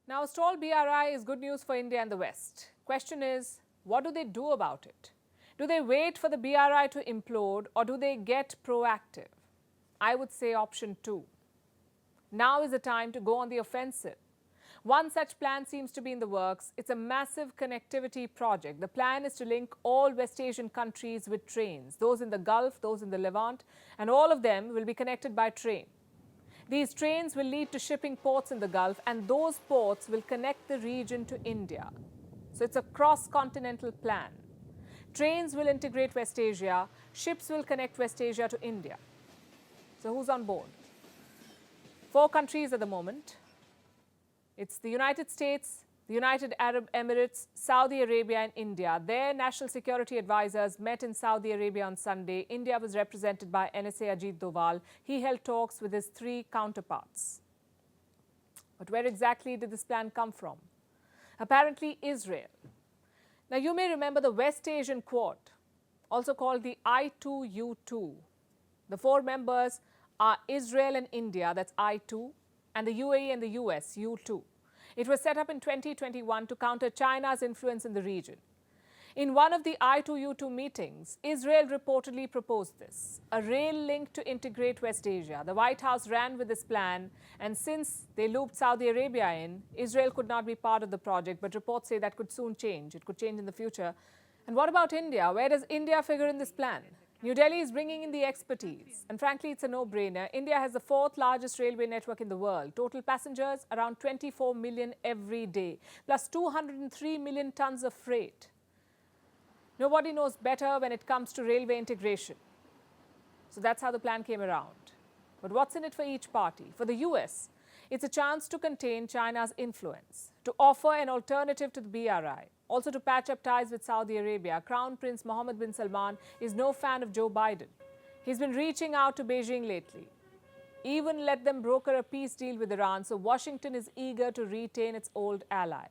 Now, a stalled BRI is good news for India and the West. Question is, what do they do about it? Do they wait for the BRI to implode or do they get proactive? I would say option 2. Now is the time to go on the offensive. One such plan seems to be in the works. It's a massive connectivity project. The plan is to link all West Asian countries with trains, those in the Gulf, those in the Levant, and all of them will be connected by train. These trains will lead to shipping ports in the Gulf, and those ports will connect the region to India. So it's a cross-continental plan. Trains will integrate West Asia, ships will connect West Asia to India. So who's on board? 4 countries at the moment. It's the United States, the United Arab Emirates, Saudi Arabia and India. Their national security advisors met in Saudi Arabia on Sunday. India was represented by NSA Ajit Doval. He held talks with his 3 counterparts. But where exactly did this plan come from? Apparently Israel. Now you may remember the West Asian Quad, also called the I2U2. The 4 members are Israel and India, that's I2, and the UAE and the US, U2. It was set up in 2021 to counter China's influence in the region. In one of the I2U2 meetings, Israel reportedly proposed this, a rail link to integrate West Asia. The White House ran with this plan, and since they looped Saudi Arabia in, Israel could not be part of the project, but reports say that could soon change. It could change in the future. And what about India? Where does India figure in this plan? New Delhi is bringing in the expertise, and frankly, it's a no-brainer. India has the 4th largest railway network in the world. Total passengers, around 24 million every day, plus 203 million tons of freight. Nobody knows better when it comes to railway integration. So that's how the plan came around. But what's in it for each party? For the US, it's a chance to contain China's influence, to offer an alternative to the BRI, also to patch up ties with Saudi Arabia. Crown Prince Mohammed bin Salman is no fan of Joe Biden. He's been reaching out to Beijing lately. Even let them broker a peace deal with Iran, so Washington is eager to retain its old ally.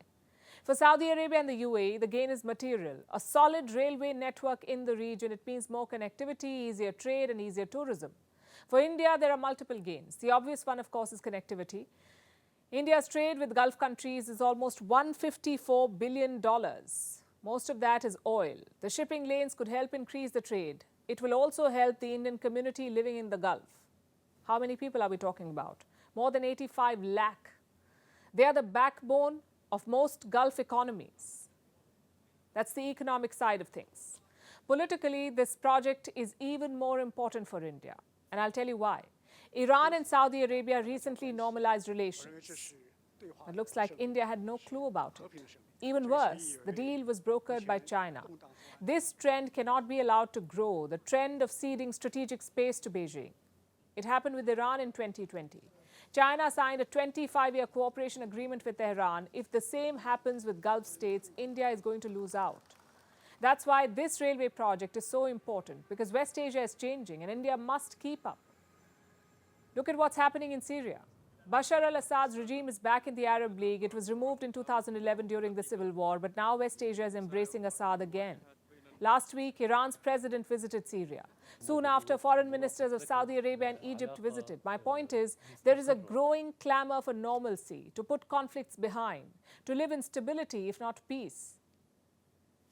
For Saudi Arabia and the UAE, the gain is material. A solid railway network in the region, it means more connectivity, easier trade and easier tourism. For India, there are multiple gains. The obvious one, of course, is connectivity. India's trade with Gulf countries is almost $154 billion. Most of that is oil. The shipping lanes could help increase the trade. It will also help the Indian community living in the Gulf. How many people are we talking about? More than 85 lakh. They are the backbone of most Gulf economies. That's the economic side of things. Politically, this project is even more important for India. And I'll tell you why. Iran and Saudi Arabia recently normalized relations. It looks like India had no clue about it. Even worse, the deal was brokered by China. This trend cannot be allowed to grow, the trend of ceding strategic space to Beijing. It happened with Iran in 2020. China signed a 25-year cooperation agreement with Tehran. If the same happens with Gulf states, India is going to lose out. That's why this railway project is so important, because West Asia is changing and India must keep up. Look at what's happening in Syria. Bashar al-Assad's regime is back in the Arab League. It was removed in 2011 during the civil war, but now West Asia is embracing Assad again. Last week, Iran's president visited Syria. Soon after, foreign ministers of Saudi Arabia and Egypt visited. My point is, there is a growing clamor for normalcy, to put conflicts behind, to live in stability, if not peace.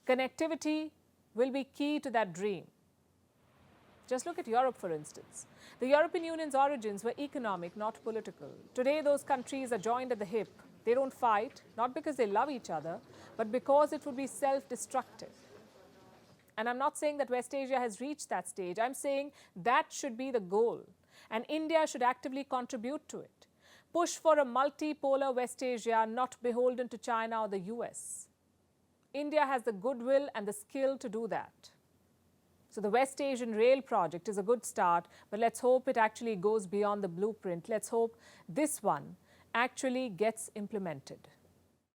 Connectivity will be key to that dream. Just look at Europe, for instance. The European Union's origins were economic, not political. Today, those countries are joined at the hip. They don't fight, not because they love each other, but because it would be self-destructive. And I'm not saying that West Asia has reached that stage. I'm saying that should be the goal. And India should actively contribute to it. Push for a multipolar West Asia, not beholden to China or the US. India has the goodwill and the skill to do that. So the West Asian Rail project is a good start, but let's hope it actually goes beyond the blueprint. Let's hope this one actually gets implemented.